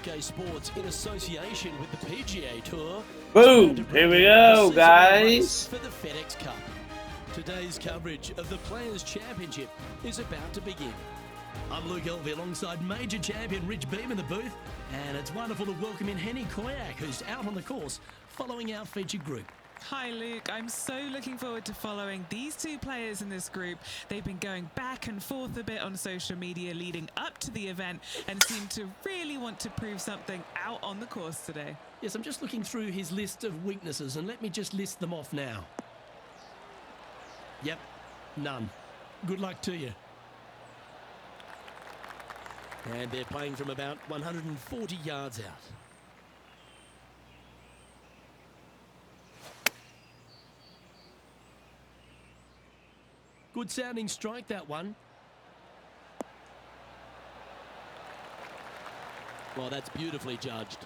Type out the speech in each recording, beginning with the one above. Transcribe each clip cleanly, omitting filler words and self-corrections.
PGA Sports in association with the PGA Tour. Boom! Here we go, guys. For the FedEx Cup. Today's coverage of the Players' Championship is about to begin. I'm Luke Elvey alongside major champion Rich Beam in the booth, and it's wonderful to welcome in Henny Koyak, who's out on the course following our featured group. Hi Luke, I'm so looking forward to following these two players in this group. They've been going back and forth a bit on social media leading up to the event and seem to really want to prove something out on the course today. Yes, I'm just looking through his list of weaknesses, and let me just list them off now. Yep, none. Good luck to you. And they're playing from about 140 yards out. Good sounding strike, that one. Well, that's beautifully judged.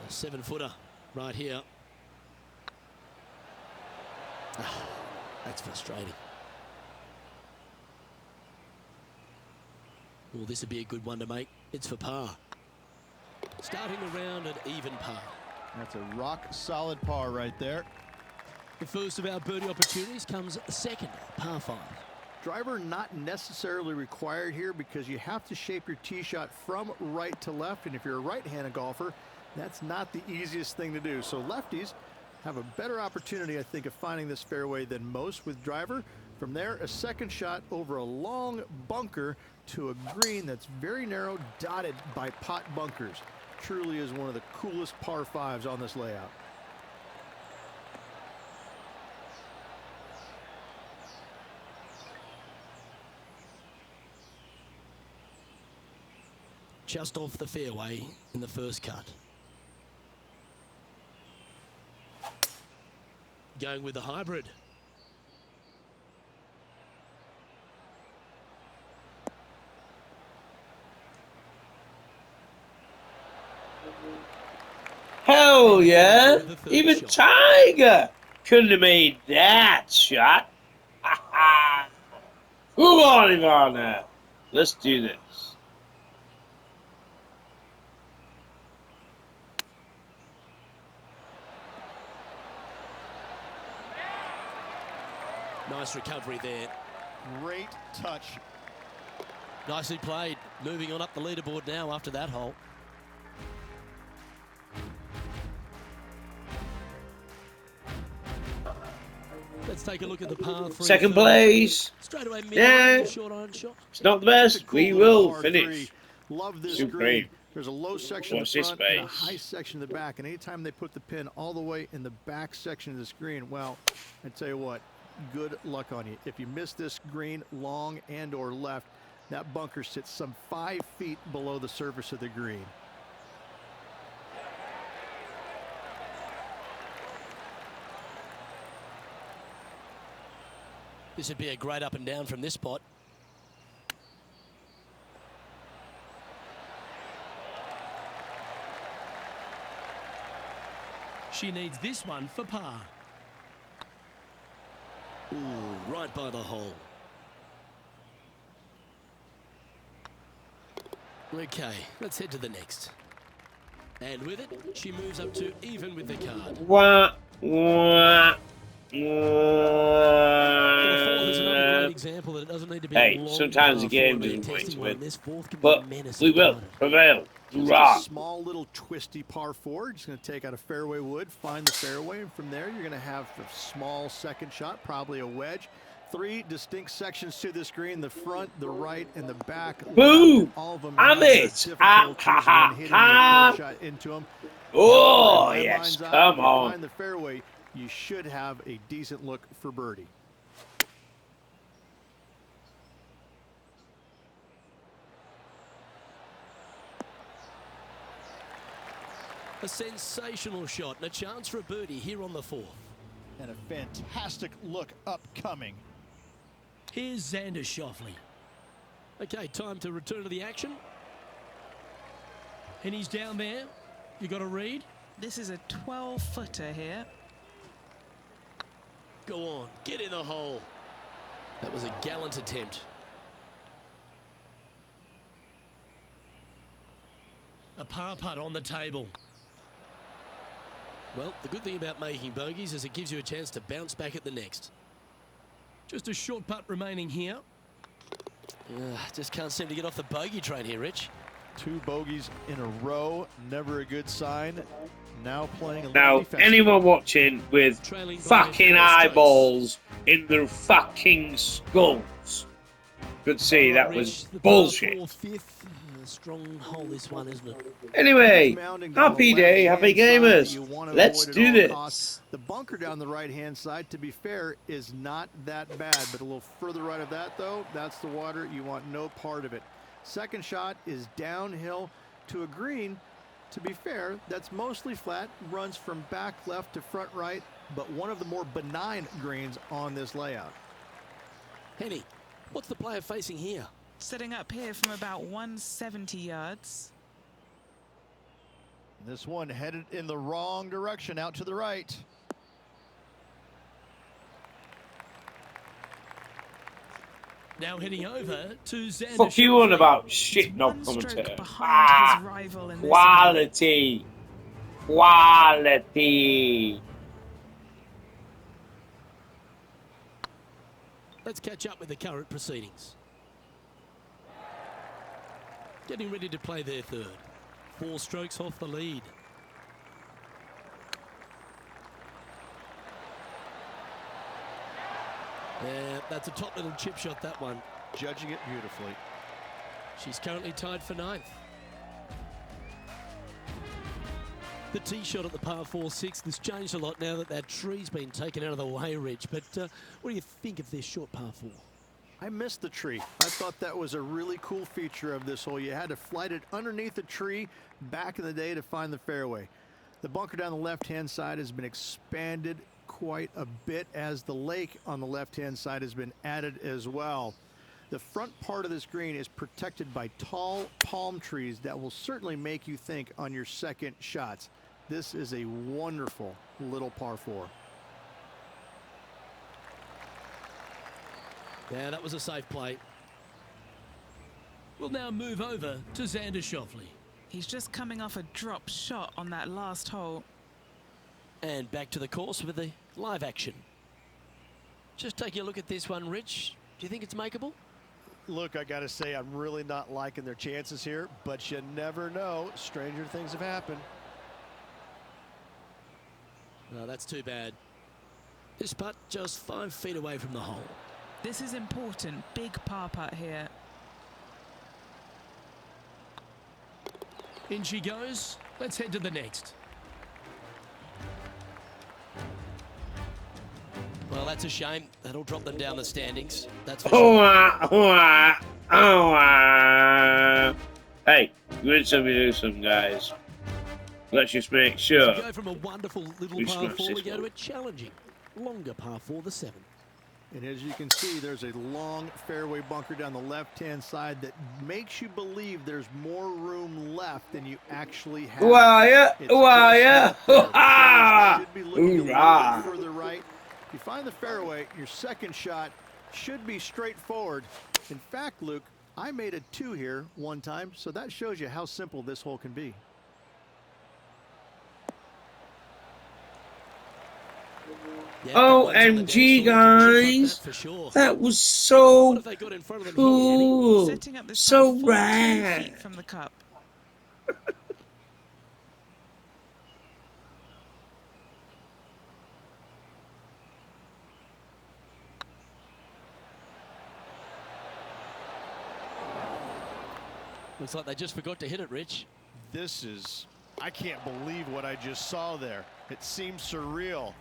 A 7-footer right here. That's frustrating. Well, this would be a good one to make. It's for par. Starting the round at even par. That's a rock-solid par right there. The first of our birdie opportunities comes second, par 5. Driver not necessarily required here because you have to shape your tee shot from right to left, and if you're a right-handed golfer, that's not the easiest thing to do. So lefties have a better opportunity, I think, of finding this fairway than most with driver. From there, a second shot over a long bunker to a green that's very narrow, dotted by pot bunkers. Truly is one of the coolest par 5s on this layout. Just off the fairway in the first cut. Going with the hybrid. Hell yeah! Even Tiger couldn't have made that shot. Come on, Ivanna. Let's do this. Nice recovery there. Great touch. Nicely played. Moving on up the leaderboard now after that hole. Let's take a look at the par 3. Second place. Straight away, Yeah. short iron shot. It's not the best. Cool We will par finish. 3. Love this Super green. great. There's a low section Watch in this the front and a space. high section in the back. And anytime they put the pin all the way in the back section of the screen, well, I tell you what, good luck on you. If you miss this green long and or left, that bunker sits some 5 feet below the surface of the green. This would be a great up and down from this spot. She needs this one for par. Ooh, right by the hole. Okay, let's head to the next. And with it, she moves up to even with the card. Wah, wah, The fourth is another great example that it doesn't need to be Hey, a long sometimes the par game for a doesn't testing win. one. This fourth can be But menacing we will opponent. prevail. Just Rock. a small little twisty par 4. Just going to take out a fairway wood, find the fairway, and from there you're going to have a small second shot, probably a wedge. 3 distinct sections to this green: the front, the right, and the back. Boom! All of them I'm have their it. difficulties when hitting your pull shot into them. Oh, Red yes, lines out. come If you on. find the fairway, you should have a decent look for birdie. A sensational shot and a chance for a birdie here on the fourth. And a fantastic look upcoming. Here's Xander Schauffele. Okay, time to return to the action. And he's down there. You got a read? This is a 12-footer here. Go on, get in the hole. That was a gallant attempt. A par putt on the table. Well, the good thing about making bogeys is it gives you a chance to bounce back at the next. Just a short putt remaining here. Just can't seem to get off the bogey train here, Rich. 2 bogeys in a row, never a good sign. Now playing a little Now, defensive. anyone watching with Trailing by fucking 4 strokes. eyeballs in their fucking skulls could see that Rich, was the par bullshit. 4 fifth. A strong hole, this one, isn't it? Anyway, Mounding down happy the day, left-hand happy side that gamers. you want to Let's avoid do at all costs. this. The bunker down the right-hand side, to be fair, is not that bad, but a little further right of that, though, that's the water. You want no part of it. Second shot is downhill to a green. To be fair, that's mostly flat, runs from back left to front right, but one of the more benign greens on this layout. Henny, what's the player facing here? Setting up here from about 170 yards. This one headed in the wrong direction, out to the right. Now heading over to Xander. Fuck you on Schauffele. about shit, no One stroke commentator. behind his rival in this event. Quality. Quality. Let's catch up with the current proceedings. Getting ready to play their third. 4 strokes off the lead. Yeah, that's a top little chip shot, that one. Judging it beautifully. She's currently tied for 9th. The tee shot at the par 4-6 has changed a lot now that that tree's been taken out of the way, Rich. But what do you think of this short par 4? I missed the tree. I thought that was a really cool feature of this hole. You had to flight it underneath the tree back in the day to find the fairway. The bunker down the left-hand side has been expanded quite a bit as the lake on the left-hand side has been added as well. The front part of this green is protected by tall palm trees that will certainly make you think on your second shots. This is a wonderful little par 4. Yeah, that was a safe play. We'll now move over to Xander Schauffele. He's just coming off a drop shot on that last hole. And back to the course with the live action. Just taking a look at this one, Rich. Do you think it's makeable? Look, I got to say, I'm really not liking their chances here, but you never know. Stranger things have happened. No, that's too bad. This putt just 5 feet away from the hole. This is important. Big par putt here. In she goes. Let's head to the next. Well, that's a shame. That'll drop them down the standings. That's for sure. Hey, win some, we do some, guys. Let's just make sure. We go from a wonderful little We par smash 4, this we go to one. a challenging, longer par 4, the 7th. And as you can see, there's a long fairway bunker down the left-hand side that makes you believe there's more room left than you actually have. Who are ya? It's Who are just ya? not there. Ha-ha! Should be looking a little Hoorah! bit further right. If you find the fairway, your second shot should be straightforward. In fact, Luke, I made a 2 here one time, so that shows you how simple this hole can be. Yeah, that one's on the OMG, downside. guys. That for sure. That was What so have they got in front of them here, Henny? cool. Setting up this So putt 14 rad. feet from the cup. Looks like they just forgot to hit it, Rich. I can't believe what I just saw there. It seems surreal.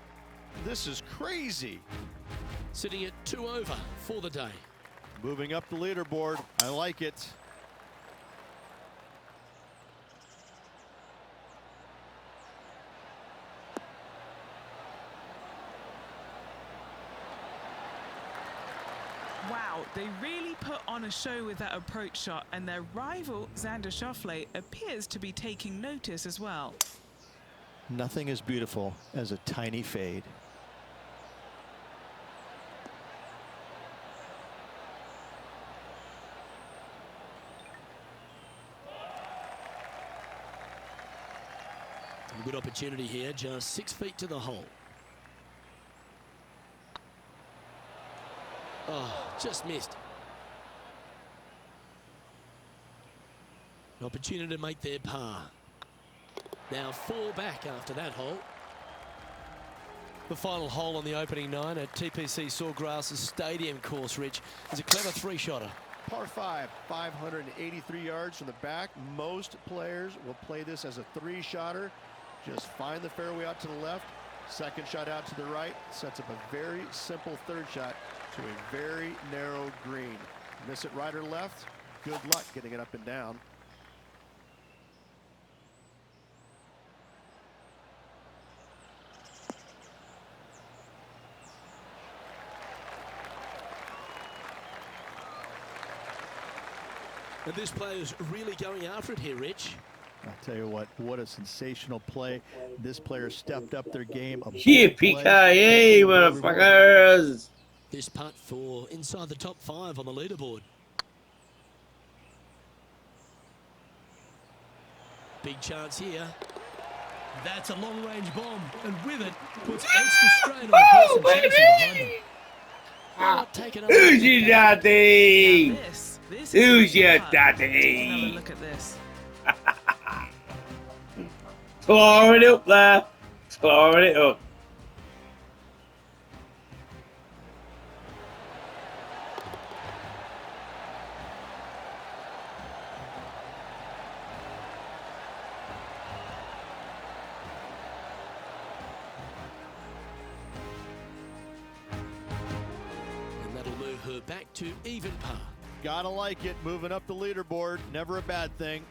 This is crazy. Sitting at 2 over for the day. Moving up the leaderboard. I like it. Wow, they really put on a show with that approach shot, and their rival, Xander Schauffele, appears to be taking notice as well. Nothing as beautiful as a tiny fade. A good opportunity here, just 6 feet to the hole. Oh, just missed. An opportunity to make their par. Now 4 back after that hole. The final hole on the opening 9 at TPC Sawgrass's Stadium course, Rich, is a clever 3-shotter. Par 5, 583 yards from the back. Most players will play this as a 3-shotter. Just find the fairway out to the left, second shot out to the right, sets up a very simple 3rd shot to a very narrow green. Miss it right or left, good luck getting it up and down. And this player's really going after it here, Rich. I'll tell you what a sensational play. This player stepped up their game. Yippee-ki-yay, motherfuckers! This putt for inside the top 5 on the leaderboard. Big chance here. That's a long-range bomb, and with it, puts extra strain on the person chasing behind him. Who's your daddy? This Who's your Have a daddy? look at this. Pouring it up there. Pouring it up. And that'll move her back to even par. Gotta like it, moving up the leaderboard, never a bad thing.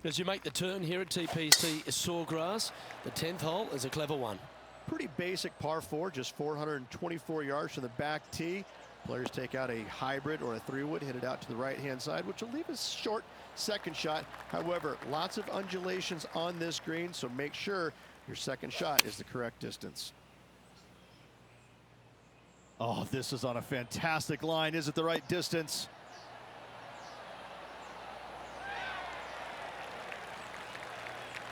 As you make the turn here at TPC Sawgrass, the 10th hole is a clever one. Pretty basic par 4, just 424 yards from the back tee. Players take out a hybrid or a 3-wood, hit it out to the right-hand side, which will leave a short second shot. However, lots of undulations on this green, so make sure your second shot is the correct distance. Oh, this is on a fantastic line. Is it the right distance?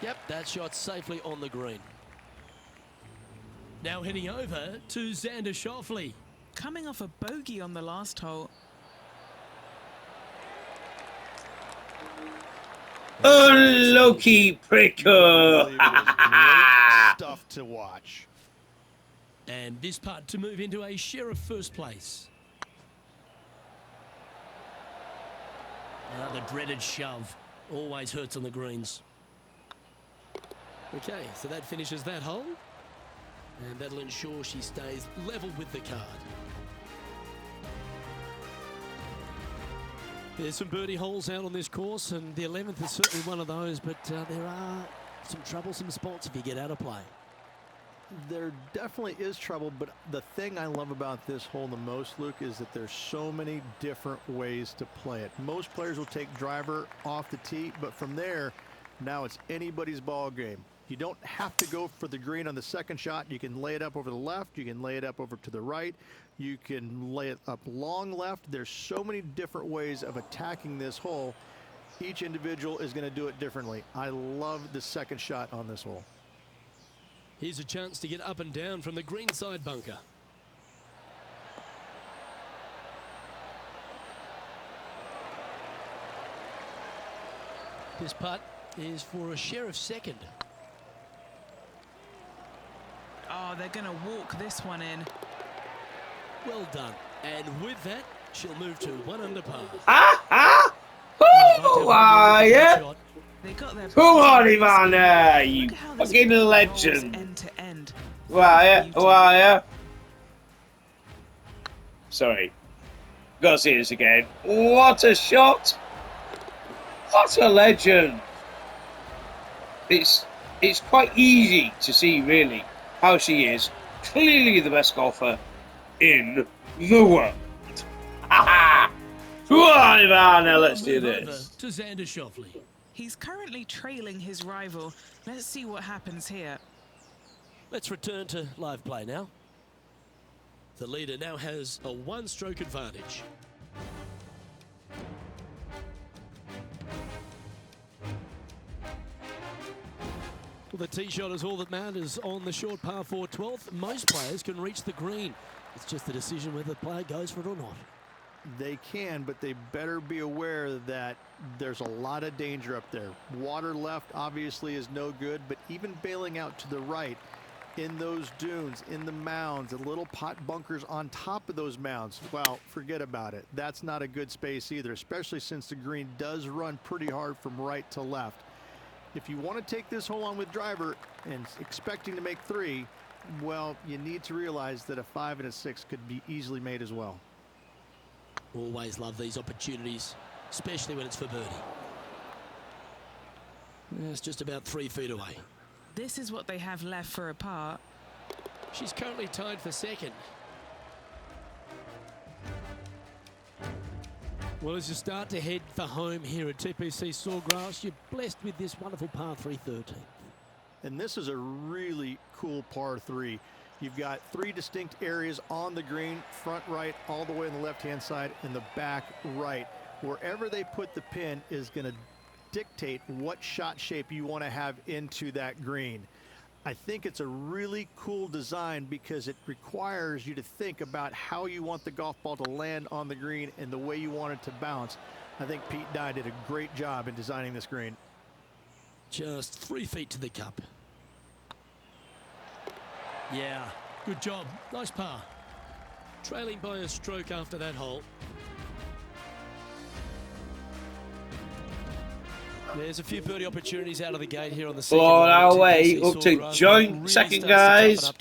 Yep, that shot safely on the green. Now heading over to Xander Schauffele. Coming off a bogey on the last hole. Unlucky pricker. Great stuff to watch. And this putt to move into a share of first place. The dreaded shove always hurts on the greens. Okay, so that finishes that hole. And that'll ensure she stays level with the card. There's some birdie holes out on this course, and the 11th is certainly one of those, but there are some troublesome spots if you get out of play. There definitely is trouble, but the thing I love about this hole the most, Luke, is that there's so many different ways to play it. Most players will take driver off the tee, but from there, now it's anybody's ball game. You don't have to go for the green on the second shot. You can lay it up over the left. You can lay it up over to the right. You can lay it up long left. There's so many different ways of attacking this hole. Each individual is going to do it differently. I love the second shot on this hole. Here's a chance to get up and down from the green side bunker. This putt is for a share of second. Oh, they're going to walk this one in. Well done. And with that, she'll move to 1 under par. Who are you? They got their Come on, Ivanna, you Look at how this fucking rolls legend. End to end. Who are you? Sorry. Gotta see this again. What a shot! What a legend! It's quite easy to see, really, how she is clearly the best golfer in the world. Come on, Ivanna, let's do this. To Xander Schauffele. He's currently trailing his rival. Let's see what happens here. Let's return to live play now. The leader now has a 1-stroke advantage. Well, the tee shot is all that matters on the short par 4 12th. Most players can reach the green. It's just the decision whether the player goes for it or not. They can, but they better be aware that there's a lot of danger up there. Water left obviously is no good, but even bailing out to the right in those dunes, in the mounds, the little pot bunkers on top of those mounds, well, forget about it. That's not a good space either, especially since the green does run pretty hard from right to left. If you want to take this hole on with driver and expecting to make 3, well, you need to realize that a 5 and a 6 could be easily made as well. Always love these opportunities, especially when it's for birdie. It's just about 3 feet away. This is what they have left for a par. She's currently tied for second. Well, as you start to head for home here at TPC Sawgrass, you're blessed with this wonderful par 3 13th. And this is a really cool par 3. You've got 3 distinct areas on the green, front right, all the way on the left-hand side, and the back right. Wherever they put the pin is going to dictate what shot shape you want to have into that green. I think it's a really cool design because it requires you to think about how you want the golf ball to land on the green and the way you want it to bounce. I think Pete Dye did a great job in designing this green. Just 3 feet to the cup. Yeah, good job. Nice par. Trailing by a stroke after that hole. There's a few birdie opportunities out of the gate here on the second. On our way up to joint second, guys.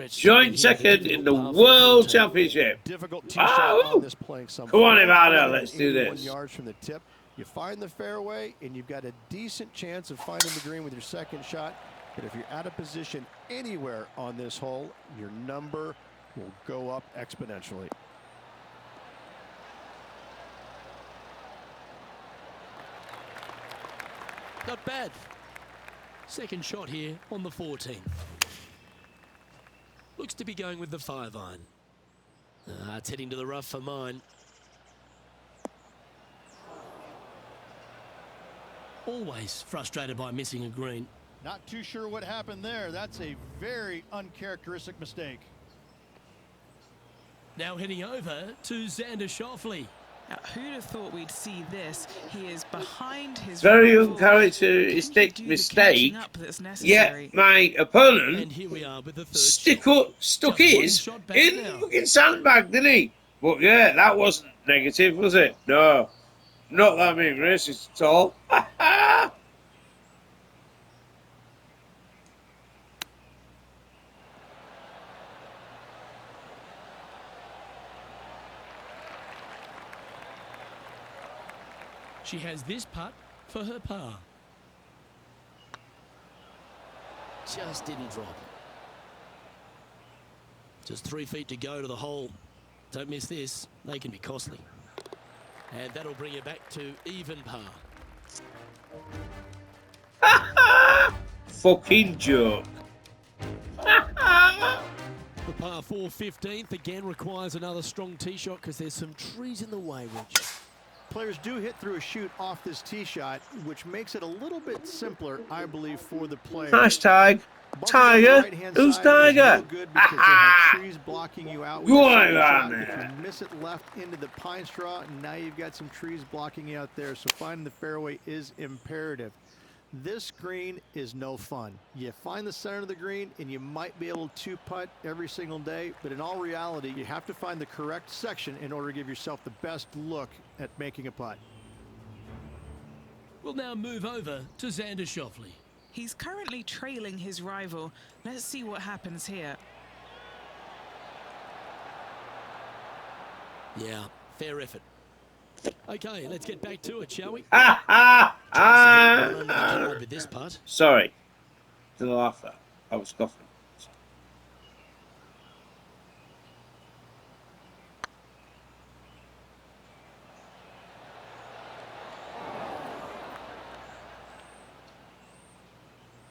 Joint second in the World Championship. Difficult tee shot on this playing some. Come on, Ivanna, let's do 81 this. yards from the tip. You find the fairway, and you've got a decent chance of finding the green with your second shot. But if you're out of position anywhere on this hole, your number will go up exponentially. Not bad. Second shot here on the 14th. Looks to be going with the 5-iron. It's heading to the rough for mine. Always frustrated by missing a green. Not too sure what happened there. That's a very uncharacteristic mistake. Now heading over to Xander Schauffele. Now, who'd have thought we'd see this? He is behind his Very rival. uncharacteristic Can you do the mistake. catching up that's Yet necessary? my opponent And here we are with the third shot. stuck Just one his shot back in now. the fucking sandbag, didn't he? But yeah, that wasn't negative, was it? No. Not that being racist at all. She has this putt for her par. Just didn't drop. Just 3 feet to go to the hole. Don't miss this. They can be costly. And that'll bring you back to even par. Fucking joke. The par 4 15th again requires another strong tee shot because there's some trees in the way, Rich. Players do hit through a chute off this tee shot, which makes it a little bit simpler, I believe, for the player. Hashtag Bumping Tiger. on the right-hand Who's side is Tiger? no good because they have trees blocking you out. with Go your on, second shot. Ivanna. If you miss it left into the pine straw, now you've got some trees blocking you out there. So finding the fairway is imperative. This green is no fun. You find the center of the green and you might be able to putt every single day, but in all reality, you have to find the correct section in order to give yourself the best look at making a putt. We'll now move over to Xander Schauffele. He's currently trailing his rival. Let's see what happens here. Yeah, fair effort. Okay, let's get back to it, shall we? With this putt. Sorry. To the laugher. I was scoffing.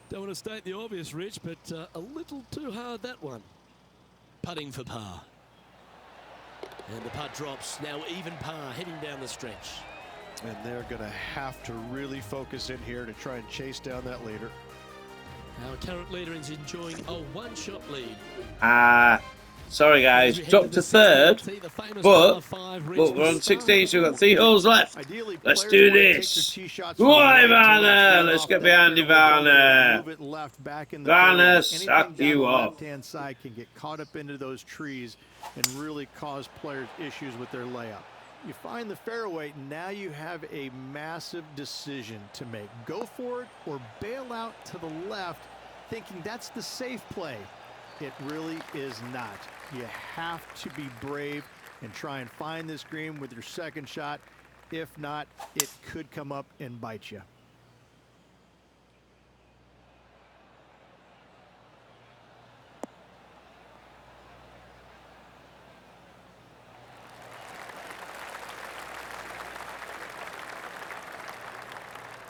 Don't want to state the obvious, Rich, but a little too hard, that one. Putting for par. And the putt drops. Now even par, heading down the stretch. And they're going to have to really focus in here to try and chase down that leader. Our current leader is enjoying a one-shot lead. Sorry guys, dropped to third, but look, we're on 16, so we've got 3 holes left. Ideally, Let's players do wanna take their this. tee shots Go from on, right to Ivanna. left, Let's off get that behind fairway bunker, Ivanna. move it left back in the Ivanna, fairway. suck Anything down you the off. left-hand side can get caught up into those trees and really cause players issues with their layup. You find the fairway, now you have a massive decision to make. Go for it or bail out to the left, thinking that's the safe play. It really is not. You have to be brave and try and find this green with your second shot. If not, it could come up and bite you.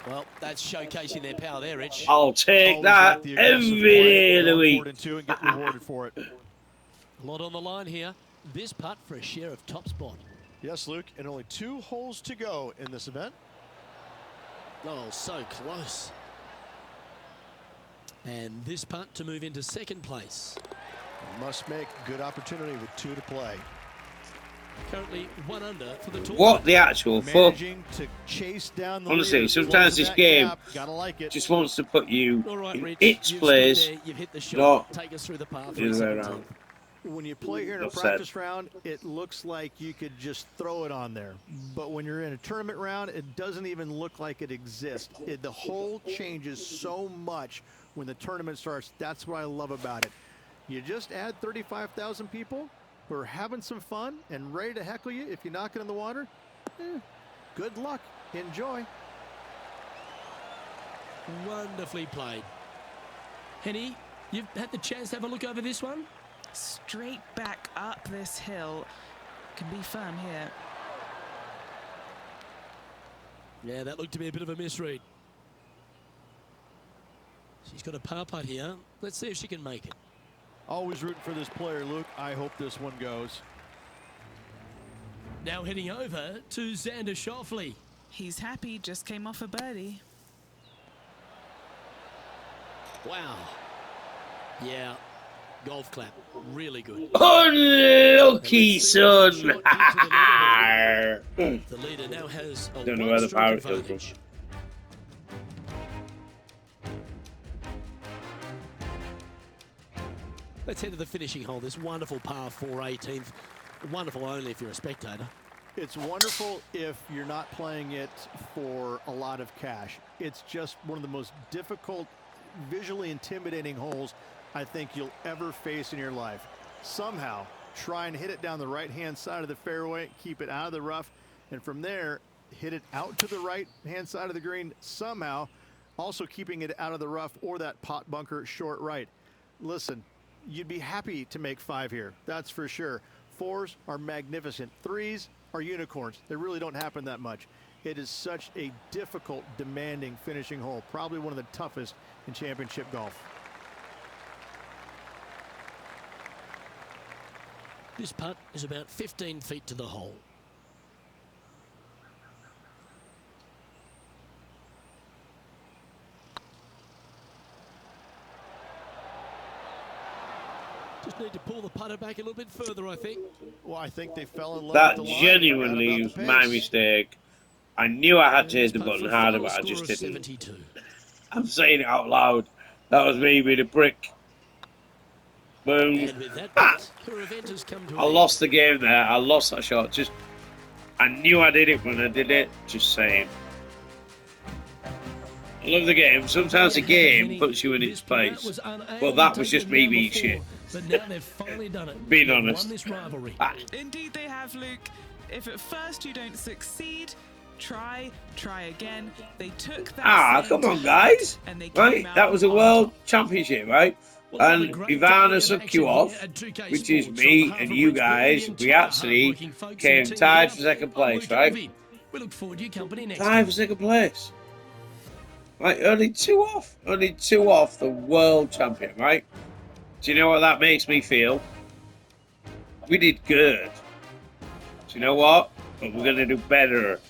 Well, that's showcasing their power there, Rich. I'll take Always that like the aggressive every play, day of the go week. for it and two and get rewarded for it. A lot on the line here. This putt for a share of top spot. Yes, Luke, and only 2 holes to go in this event. Oh, so close. And this putt to move into second place. Must make good opportunity with 2 to play. Currently 1 under for the tournament. What the actual fuck? Managing to chase down the Honestly, lead, sometimes closing this that game gap. Gotta like it. just wants to put you All right, in Rich, its you've place, stood there, you've hit the shot. not Take us through the path. the other way around. When you play here in a Enough said. practice round, it looks like you could just throw it on there. But when you're in a tournament round, it doesn't even look like it exists. The hole changes so much when the tournament starts. That's what I love about it. You just add 35,000 people who are having some fun and ready to heckle you if you knock it in the water. Good luck. Enjoy. Wonderfully played. Henny, you've had the chance to have a look over this one? Straight back up this hill. Can be firm here. Yeah, that looked to be a bit of a misread. She's got a par putt here. Let's see if she can make it. Always rooting for this player, Luke. I hope this one goes. Now heading over to Xander Schauffele. He's happy, just came off a birdie. Wow. Yeah, golf clap. Really good. Unlucky, son. The leader now has a Don't know where the one-stroke pirate goes from. advantage. Let's head to the finishing hole. This wonderful par 4 18th. Wonderful only if you're a spectator. It's wonderful if you're not playing it for a lot of cash. It's just one of the most difficult, visually intimidating holes I think you'll ever face in your life. Somehow, try and hit it down the right-hand side of the fairway, keep it out of the rough, and from there, hit it out to the right-hand side of the green somehow, also keeping it out of the rough or that pot bunker short right. Listen, you'd be happy to make 5 here, that's for sure. 4s are magnificent. 3s are unicorns. They really don't happen that much. It is such a difficult, demanding finishing hole. Probably one of the toughest in championship golf. This putt is about 15 feet to the hole. Just need to pull the putter back a little bit further, I think. Well, I think they fell in love That with the line. genuinely was my mistake. I knew I had to hit the button harder, but I just didn't. 72. I'm saying it out loud. That was me being a prick. Boom. And with that putt, her event has come to I an lost the game there. I lost that shot. Just, I knew I did it when I did it. Just saying. I love the game. Sometimes the game puts you in its place. But that was just me being shit. But now they've finally done it. Being They've honest. won this rivalry. Indeed they have, Luke. If at first you don't succeed, try again. They took that same Come on, time guys. and they came Right, out that was a on world top. championship, right? Well, And a great Ivanna day of action Suckuoff, here at 2K which is Sports. me On behalf and of you Rich guys, Byrne, we entire actually hardworking folks came in team tied here, for second I'm place, Luke right? Elvey. We look forward to your company next Tied time. for second place. Right, only two off the world champion, right? Do you know what that makes me feel? We did good. Do you know what? But we're gonna do better.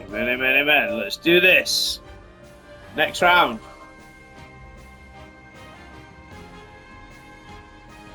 Amen, amen, amen. Let's do this. Next round.